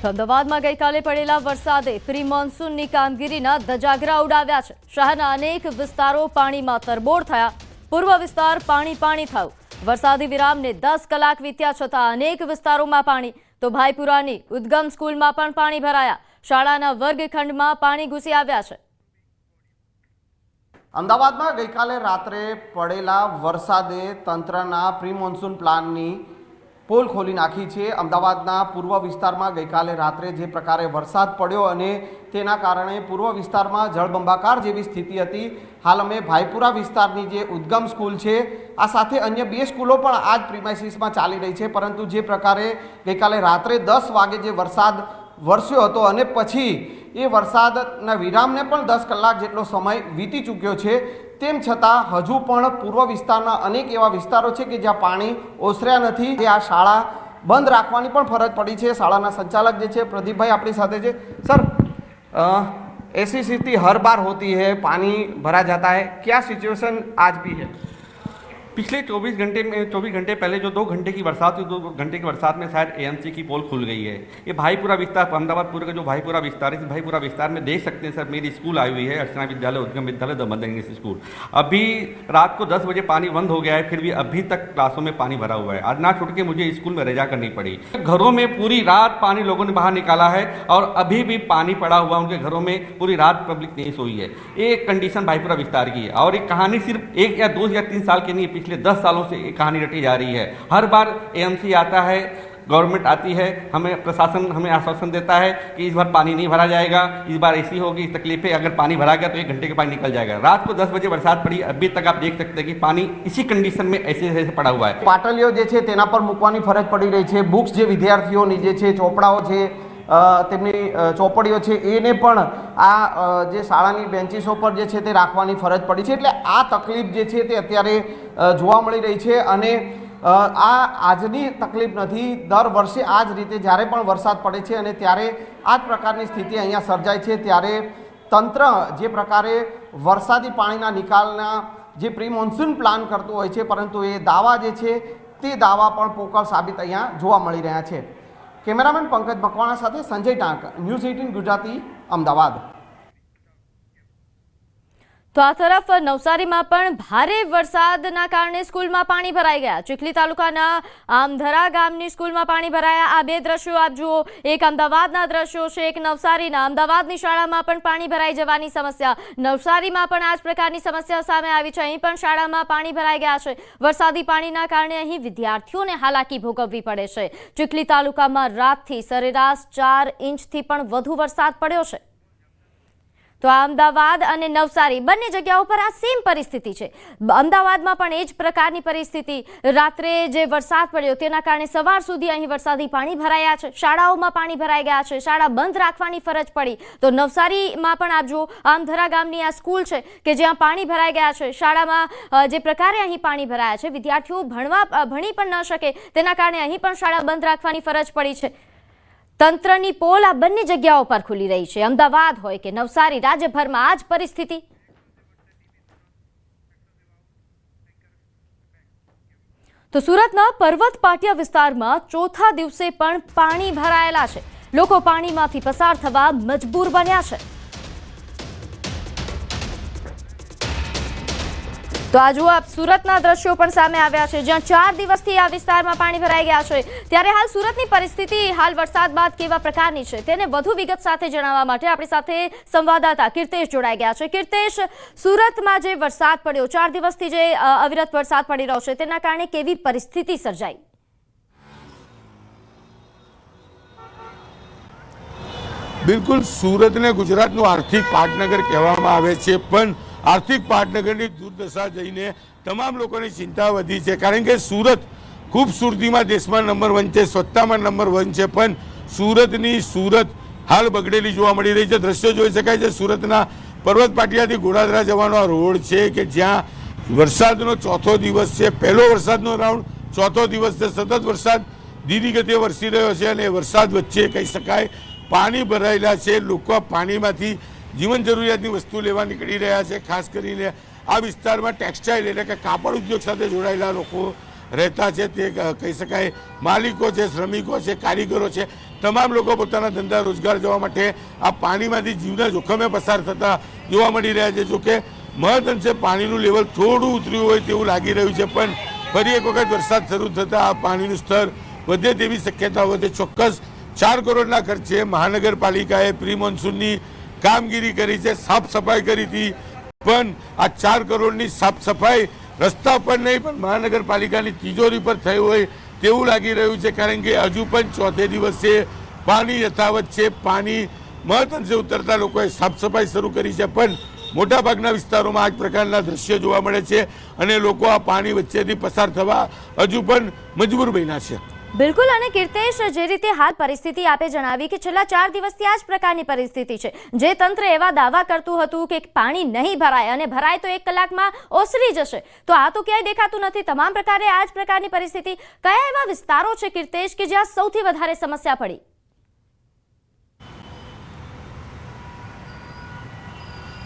અમદાવાદમાં ગઈકાલે પડેલા વરસાદે પ્રી મોન્સૂનની કામગીરીના ધજાગરા ઉડાવ્યા છે। શહેરના અનેક વિસ્તારો પાણીમાં તરબોળ થયા। પૂર્વ વિસ્તાર પાણી થયું। વરસાદી વિરામને 10 કલાક વીત્યા છતાં અનેક વિસ્તારોમાં પાણી, તો ભાઈપુરાની ઉદ્ગમ સ્કૂલમાં પણ પાણી ભરાયા। શાળાના વર્ગખંડમાં પાણી ઘૂસી આવ્યા છે। અમદાવાદમાં ગઈકાલે રાત્રે પડેલા વરસાદે તંત્રના પ્રી મોન્સૂન પ્લાનની પોલ ખોલી નાખી છે। અમદાવાદના પૂર્વ વિસ્તારમાં ગઈકાલે રાત્રે જે પ્રકારે વરસાદ પડ્યો અને તેના કારણે પૂર્વ વિસ્તારમાં જળબંબાકાર જેવી સ્થિતિ હતી। હાલ અમે ભાઈપુરા વિસ્તારની જે ઉદ્ગમ સ્કૂલ છે આ સાથે અન્ય 2 સ્કૂલો પણ આ જ પ્રિમાઇસીસમાં ચાલી રહી છે, પરંતુ જે પ્રકારે ગઈકાલે રાત્રે 10 વાગે જે વરસાદ વરસ્યો હતો અને પછી એ વરસાદના વિરામને પણ 10 કલાક જેટલો સમય વીતી ચૂક્યો છે, તેમ છતાં હજુ પણ પૂર્વ વિસ્તારના અનેક એવા વિસ્તારો છે કે જ્યાં પાણી ઓસર્યા નથી। આ શાળા બંધ રાખવાની પણ ફરજ પડી છે। શાળાના સંચાલક જે છે પ્રદીપભાઈ આપણી સાથે છે। સર, ऐसी स्थिति हर बार होती है, पानी भरा जाता है, क्या सिचुएशन आज भी है? पिछले 24 घंटे पहले जो 2 घंटे की बरसात हुई, 2 घंटे की बरसात में शायद एएमसी की पोल खुल गई है। ये भाईपुरा विस्तार, अहमदाबाद पूरे का जो भाईपुरा विस्तार है, इस भाईपुरा विस्तार में देख सकते हैं सर, मेरी स्कूल आई हुई है, अर्चना विद्यालय, उद्गम विद्यालय, द मदर इंग्लिश स्कूल। अभी रात को 10 बजे पानी बंद हो गया है, फिर भी अभी तक क्लासों में पानी भरा हुआ है। आज ना छूट के मुझे स्कूल में रजा करनी पड़ी। घरों में पूरी रात पानी लोगों ने बाहर निकाला है और अभी भी पानी पड़ा हुआ, उनके घरों में पूरी रात पब्लिक नहीं सोई है। ये कंडीशन भाईपुरा विस्तार की है और ये कहानी सिर्फ 1 या 2 या 3 साल की नहीं, पिछले 10 सालों से कहानी रटी जा रही है। हर बार एएमसी आता है, गवर्नमेंट आती है, हमें प्रशासन हमें आश्वासन देता है कि इस बार पानी नहीं भरा जाएगा, इस बार ऐसी होगी, तकलीफ है, अगर पानी भरा गया तो 1 घंटे के पानी निकल जाएगा। रात को 10 बजे बरसात पड़ी, अभी तक आप देख सकते हैं कि पानी इसी कंडीशन में ऐसे पड़ा हुआ है। પાટલીઓ જે છે તેના પર મૂકવાની ફરજ પડી રહી છે। બુક્સ જે વિદ્યાર્થીઓની જે છે, ચોપડાઓ છે, તેમની ચોપડીઓ છે, એને પણ આ જે શાળાની બેન્ચીસો પર જે છે તે રાખવાની ફરજ પડી છે। એટલે આ તકલીફ જે છે તે અત્યારે જોવા મળી રહી છે અને આ આજની તકલીફ નથી, દર વર્ષે આ જ રીતે જ્યારે પણ વરસાદ પડે છે અને ત્યારે આ જ પ્રકારની સ્થિતિ અહીંયા સર્જાય છે। ત્યારે તંત્ર જે પ્રકારે વરસાદી પાણીના નિકાલના જે પ્રી મોન્સૂન પ્લાન કરતું હોય છે, પરંતુ એ દાવા જે છે તે દાવા પણ પોકળ સાબિત અહીંયા જોવા મળી રહ્યા છે। કેમેરામેન પંકજ મકવાણા સાથે સંજય ટાંક, ન્યૂઝ 18 ગુજરાતી, અમદાવાદ। તો આ તરફ નવસારીમાં પણ ભારે વરસાદના કારણે સ્કૂલમાં પાણી ભરાઈ ગયા। ચીખલી તાલુકાના આમધરા ગામની સ્કૂલમાં પાણી ભરાયા। આ 2 દ્રશ્યો આપ જુઓ, એક અમદાવાદના દ્રશ્યો છે, એક નવસારીના। અમદાવાદની શાળામાં પણ પાણી ભરાઈ જવાની સમસ્યા, નવસારીમાં પણ આ જ પ્રકારની સમસ્યા સામે આવી છે। અહીં પણ શાળામાં પાણી ભરાઈ ગયા છે। વરસાદી પાણીના કારણે અહીં વિદ્યાર્થીઓને હાલાકી ભોગવવી પડે છે। ચીખલી તાલુકામાં રાતથી સરેરાશ 4 ઇંચથી પણ વધુ વરસાદ પડ્યો છે। તો અમદાવાદ અને નવસારી બંને જગ્યાઓ પર આ સેમ પરિસ્થિતિ છે। અમદાવાદમાં પણ એ જ પ્રકારની પરિસ્થિતિ, રાત્રે જે વરસાદ પડ્યો તેના કારણે સવાર સુધી અહીં વરસાદી પાણી ભરાયા છે। શાળાઓમાં પાણી ભરાઈ ગયા છે, શાળા બંધ રાખવાની ફરજ પડી। તો નવસારીમાં પણ આપ જુઓ, આમધરા ગામની આ સ્કૂલ છે કે જ્યાં પાણી ભરાઈ ગયા છે। શાળામાં જે પ્રકારે અહીં પાણી ભરાયા છે, વિદ્યાર્થીઓ ભણી પણ ન શકે, તેના કારણે અહીં પણ શાળા બંધ રાખવાની ફરજ પડી છે। તંત્રની પોલ આ બંને જગ્યાઓ પર ખુલી રહી છે। અમદાવાદ હોય કે નવસારી, રાજ્યભરમાં આ જ પરિસ્થિતિ। તો સુરતના પર્વત પાટિયા વિસ્તારમાં ચોથા દિવસે પણ પાણી ભરાયેલા છે। લોકો પાણીમાંથી પસાર થવા મજબૂર બન્યા છે। તો આ જુઓ આપ, સુરતના દ્રશ્યો પણ સામે આવ્યા છે, જ્યાં 4 દિવસથી આ વિસ્તારમાં પાણી ભરાઈ ગયા છે। ત્યારે હાલ સુરતની પરિસ્થિતિ હાલ વરસાદ બાદ કેવા પ્રકારની છે તેને વધુ વિગત સાથે જણાવવા માટે આપણી સાથે સંવાદદાતા કીર્તેશ જોડાઈ ગયા છે। કીર્તેશ, સુરતમાં જે વરસાદ પડ્યો, 4 દિવસથી જે અવિરત વરસાદ પડી રહ્યો છે, તેના કારણે કેવી પરિસ્થિતિ સર્જાઈ? બિલકુલ, સુરતને ગુજરાતનું આર્થિક પાટનગર કહેવામાં આવે છે, પણ આર્થિક પાટનગરની દુર્દશા જઈને તમામ લોકોની ચિંતા વધી છે। કારણ કે સુરત ખૂબસૂરતીમાં દેશમાં નંબર 1 છે, સ્વચ્છતામાં નંબર 1 છે, પણ સુરતની સુરત હાલ બગડેલી જોવા મળી રહી છે। દ્રશ્યો જોઈ શકાય છે સુરતના પર્વત પાટિયાથી ગોળાદરા જવાનો આ રોડ છે કે જ્યાં વરસાદનો ચોથો દિવસ છે। પહેલો વરસાદનો રાઉન્ડ, ચોથો દિવસ છે। સતત વરસાદ ધીરી ગતિએ વરસી રહ્યો છે અને વરસાદ વચ્ચે કહી શકાય પાણી ભરાયેલા છે। લોકો પાણીમાંથી જીવન જરૂરિયાતની વસ્તુ લેવા નીકળી રહ્યા છે। ખાસ કરીને આ વિસ્તારમાં ટેક્સટાઇલ એટલે કે કાપડ ઉદ્યોગ સાથે જોડાયેલા લોકો રહેતા છે તે કહી શકાય માલિકો છે, શ્રમિકો છે, કારીગરો છે, તમામ લોકો પોતાના ધંધા રોજગાર જવા માટે આ પાણીમાંથી જીવના જોખમે પસાર થતા જોવા મળી રહ્યા છે. જોકે મહદઅંશે પાણીનું લેવલ થોડું ઉતર્યું હોય તેવું લાગી રહ્યું છે, પણ ફરી એક વખત વરસાદ શરૂ થતાં આ પાણીનું સ્તર વધે તેવી શક્યતાઓ છે. ચોક્કસ 4 કરોડના ખર્ચે મહાનગરપાલિકાએ પ્રી મોન્સૂનની કામગીરી કરી છે, સાફ સફાઈ કરી હતી, પણ આ 4 કરોડની સાફ સફાઈ રસ્તા પર નહીં પણ મહાનગરપાલિકાની તિજોરી પર થઈ હોય તેવું લાગી રહ્યું છે, કારણ કે હજુ પણ ચોથે દિવસે પાણી યથાવત છે. પાણી મહદઅંશે ઉતરતા લોકોએ સાફ સફાઈ શરૂ કરી છે, પણ મોટાભાગના વિસ્તારોમાં આ જ પ્રકારના દ્રશ્ય જોવા મળે છે અને લોકો આ પાણી વચ્ચેથી પસાર થવા હજુ પણ મજબૂર બન્યા છે. બિલકુલ. અને કીર્તેશ, જે રીતે હાલ પરિસ્થિતિ આપે જણાવી કે છેલ્લા 4 દિવસથી આ જ પ્રકારની પરિસ્થિતિ છે, જે તંત્ર એવા દાવા કરતું હતું કે પાણી નહીં ભરાય અને ભરાય તો 1 કલાકમાં ઓસરી જશે, તો આ તો ક્યાંય દેખાતું નથી. તમામ પ્રકારે આ જ પ્રકારની પરિસ્થિતિ. કયા એવા વિસ્તારો છે કીર્તેશ કે જ્યાં સૌથી વધારે સમસ્યા પડી?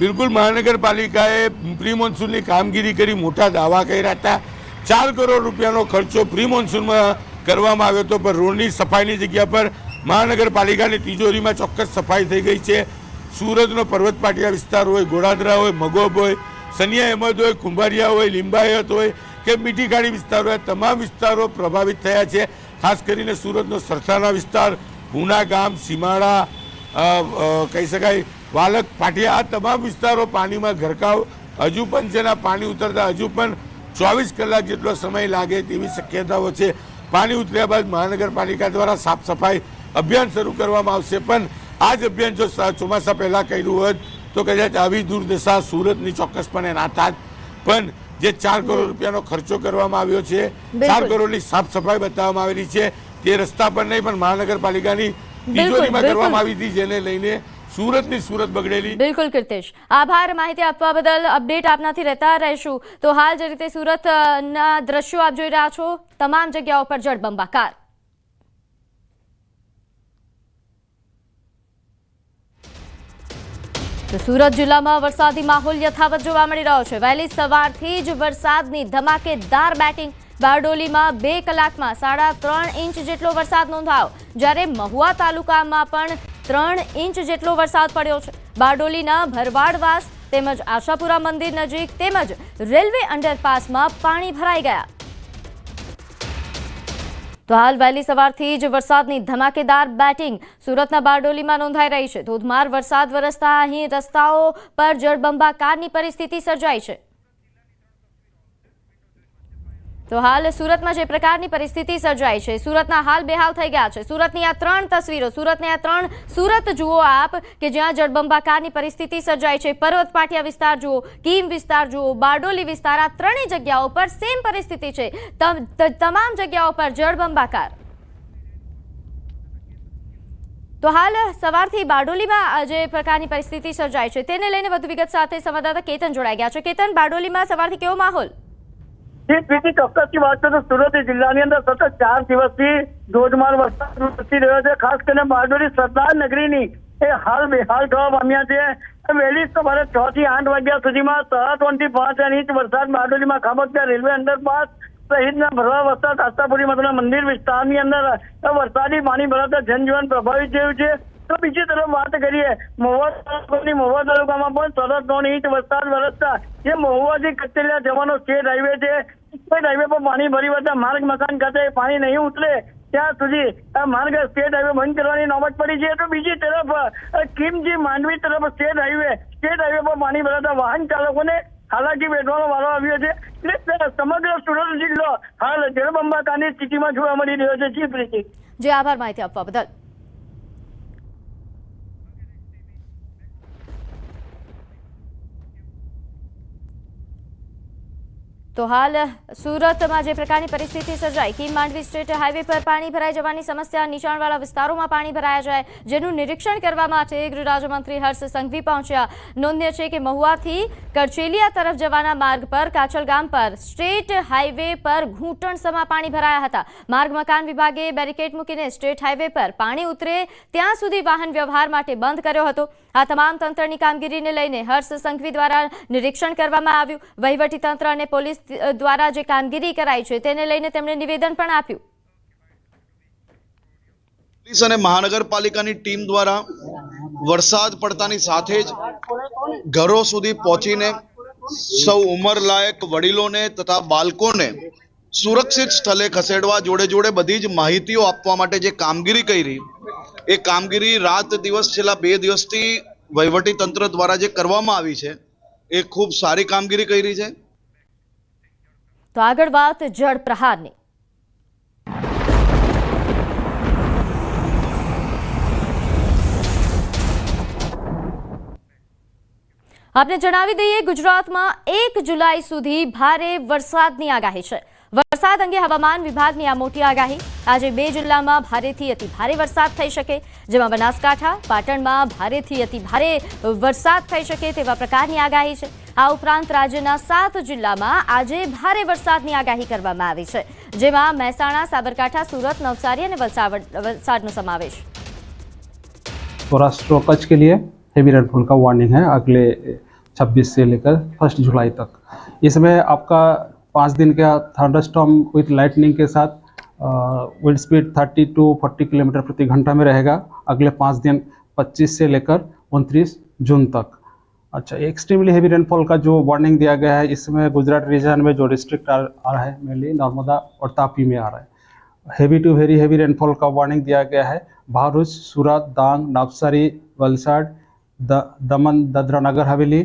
બિલકુલ, મહાનગરપાલિકાએ પ્રી મોન્સૂનની કામગીરી કરી મોટા દાવા કર્યા હતા. 4 કરોડ રૂપિયાનો ખર્ચો પ્રી મોન્સૂનમાં કરવામાં આવ્યો હતો, પણ રોડની સફાઈની જગ્યા પર મહાનગરપાલિકાની તિજોરીમાં ચોક્કસ સફાઈ થઈ ગઈ છે. સુરતનો પર્વત પાટિયા વિસ્તાર હોય, ગોળાદરા હોય, મગોબ હોય, સનિયા અહેમદ હોય, કુંભારિયા હોય, લિંબાયત હોય કે મીઠી ખાડી વિસ્તાર હોય, તમામ વિસ્તારો પ્રભાવિત થયા છે. ખાસ કરીને સુરતનો સરથાના વિસ્તાર, પૂના ગામ, સીમાડા, કહી શકાય વાલક, પાટિયા, આ તમામ વિસ્તારો પાણીમાં ગરકાવ હજુ પણ છે. પાણી ઉતરતા હજુ પણ 24 કલાક જેટલો સમય લાગે તેવી શક્યતાઓ છે. પાણી ઉતર્યા બાદ મહાનગરપાલિકા દ્વારા સાફ સફાઈ અભિયાન શરૂ કરવામાં આવશે, પણ આ જ અભિયાન જો ચોમાસા પહેલાં કર્યું હોત તો કદાચ આવી દુર્દશા સુરતની ચોક્કસપણે ના થાત. પણ જે 4 કરોડ રૂપિયાનો ખર્ચો કરવામાં આવ્યો છે, 4 કરોડની સાફ સફાઈ બતાવવામાં આવેલી છે, તે રસ્તા પર નહીં પણ મહાનગરપાલિકાની તિજોરીમાં કરવામાં આવી હતી, જેને લઈને સુરતની સુરત બગડેલી. બિલકુલ કીર્તેશ, આભાર માહિતી આપવા બદલ. અપડેટ આપનાથી રહેતા રહીશું. તો હાલ જે રીતે સુરતના દ્રશ્યો આપ જોઈ રહ્યા છો, તમામ જગ્યાઓ પર જળબંબાકાર. તો સુરત જિલ્લામાં વરસાદી માહોલ યથાવત જોવા મળી રહ્યો છે. વહેલી સવારથી જ વરસાદની ધમાકેદાર બેટિંગ. બારડોલીમાં 2 કલાકમાં 3.5 ઇંચ જેટલો વરસાદ નોંધાયો, જ્યારે મહુવા તાલુકામાં પણ 3 ઇંચ જેટલો વરસાદ પડ્યો છે. બારડોલીના ભરવાડવાસ તેમજ આશાપુરા મંદિર નજીક તેમજ રેલવે અંડરપાસમાં પાણી ભરાઈ ગયા. તો હાલ વહેલી સવારથી જ વરસાદની ધમાકેદાર બેટિંગ સુરતના બારડોલીમાં નોંધાઈ રહી છે. ધોધમાર વરસાદ વરસતા અહીં રસ્તાઓ પર જળબંબાકારની પરિસ્થિતિ સર્જાઈ છે. તો હાલ સુરતમાં જે પ્રકારની પરિસ્થિતિ સર્જાઈ છે, સુરતના હાલ બેહાલ થઈ ગયા છે. સુરતની આ 3 તસવીરો, સુરતની આ 3 સુરત જુઓ આપ, કે જ્યાં જળબંબાકારની પરિસ્થિતિ સર્જાઈ છે. પર્વત પાટિયા વિસ્તાર જુઓ, કીમ વિસ્તાર જુઓ, બારડોલી વિસ્તાર, આ 3 જગ્યાઓ પર સેમ પરિસ્થિતિ છે. તમામ જગ્યાઓ પર જળબંબાકાર. તો હાલ સવારથી બારડોલીમાં જે પ્રકારની પરિસ્થિતિ સર્જાઈ છે તેને લઈને વધુ વિગત સાથે સંવાદદાતા કેતન જોડાઈ ગયા છે. કેતન, બારડોલીમાં સવારથી કેવો માહોલ? ચોક્કસથી વાત કરીએ તો સુરત જિલ્લાની અંદર સતત 4 દિવસથી ધોધમાર વરસાદ વરસી રહ્યો છે. ખાસ કરીને બારડોલી સરદાર નગરીની એ હાલ બેહાલ થવા પામ્યા છે. વહેલી સવારે 6 થી 8 વાગ્યા સુધીમાં 3.5 થી 5 ઇંચ વરસાદ બારડોલીમાં ખાબક્યા. રેલવે અંડરપાસ સહિતના ભરવા વરસાદ આશાપુરી માતાના મંદિર વિસ્તારની અંદર વરસાદી પાણી ભરાતા જનજીવન પ્રભાવિત થયું છે. તો બીજી તરફ વાત કરીએ, મહુવા તાલુકામાં પણ 3.5 ઇંચ વરસાદ વરસતા જે મહુવાથી કચેરિયા જવાનો સ્ટેટ હાઈવે છે, હાઈવે પર પાણી ભરી વળતા માર્ગ મકાન ખાતે પાણી નહીં ઉતરે ત્યાં સુધી આ માર્ગ સ્ટેટ હાઈવે બંધ કરવાની નોબત પડી છે. તો બીજી તરફ કીમજી માંડવી તરફ સ્ટેટ હાઈવે પર પાણી ભરાતા વાહન ચાલકોને હાલાકી વેઠવાનો વારો આવ્યો છે. એટલે સમગ્ર સુરત જિલ્લો હાલ જળબંબાકારની સ્થિતિમાં જોવા મળી રહ્યો છે. જી પ્રીતિ. જે આભાર માહિતી આપવા બદલ. તો હાલ સુરતમાં જે પ્રકારની પરિસ્થિતિ સર્જાઈ, કીમ માંડવી સ્ટેટ હાઈવે પર પાણી ભરાઈ જવાની સમસ્યા, નીચાણવાળા વિસ્તારોમાં પાણી ભરાયા જાય, જેનું નિરીક્ષણ કરવા માટે ગૃહ રાજ્યમંત્રી હર્ષ સંઘવી પહોંચ્યા. નોંધ્ય છે કે મહુવાથી કરચેલિયા તરફ જવાના માર્ગ પર કાચલ ગામ પર સ્ટેટ હાઈવે પર ઘૂંટણસમાં પાણી ભરાયા હતા. માર્ગ મકાન વિભાગે બેરિકેડ મૂકીને સ્ટેટ હાઈવે પર પાણી ઉતરે ત્યાં સુધી વાહન વ્યવહાર માટે બંધ કર્યો હતો. આ તમામ તંત્રની કામગીરીને લઈને હર્ષ સંઘવી દ્વારા નિરીક્ષણ કરવામાં આવ્યું. વહીવટી તંત્ર અને પોલીસ દ્વારા જે કામગીરી કરાઈ છે તેને લઈને તેમણે નિવેદન પણ આપ્યું. પોલીસ અને મહાનગરપાલિકાની ટીમ દ્વારા વરસાદ પડતાની સાથે જ ઘરો સુધી પહોંચીને સૌ ઉંમરલાયક વડીલોને તથા બાળકોને સુરક્ષિત સ્થળે ખસેડવા જોડે બધી જ માહિતીઓ આપવા માટે જે કામગીરી કરી એ કામગીરી રાત દિવસ છેલ્લા 2 દિવસથી વહીવટી તંત્ર દ્વારા જે કરવામાં આવી છે એ ખૂબ સારી કામગીરી કરી છે. તો આગળ વાત જળ પ્રહારની. આપને જણાવી દઈએ, ગુજરાતમાં 1 જુલાઈ સુધી ભારે વરસાદની આગાહી છે. વરસાદ અંગે હવામાન વિભાગની આ મોટી આગાહી. આજે 2 જિલ્લામાં ભારેથી અતિ ભારે વરસાદ થઈ શકે, જેમાં બનાસકાંઠા, પાટણમાં ભારેથી અતિ ભારે વરસાદ થઈ શકે તેવા પ્રકારની આગાહી છે. આ ઉપરાંત રાજ્યના 7 જિલ્લામાં આજે ભારે વરસાદની આગાહી કરવામાં આવી છે, જેમાં મહેસાણા, સાબરકાંઠા, સુરત, નવસારી અને વલસાડનો સમાવેશ. सौराष्ट्र और कच्छ के लिए हेवी रेनफॉल का वार्निंग है अगले 26 से लेकर 1 जुलाई तक. इसमें आपका 5 दिन का थंडरस्टॉर्म विथ लाइटनिंग के साथ विंड स्पीड 30 to 40 किलोमीटर प्रति घंटा में रहेगा अगले 5 दिन 25 से लेकर 29 जून तक. अच्छा, एक्सट्रीमली हेवी रेनफॉल का जो वार्निंग दिया गया है इसमें गुजरात रीजन में जो डिस्ट्रिक्ट आ रहा है मेनली नर्मदा और तापी में आ रहा है. Heavy to very heavy rainfall का वार्निंग दिया गया है भारूच, सूरत, डांग, नवसारी, वलसाड, दमन, दादरा नगर हवेली,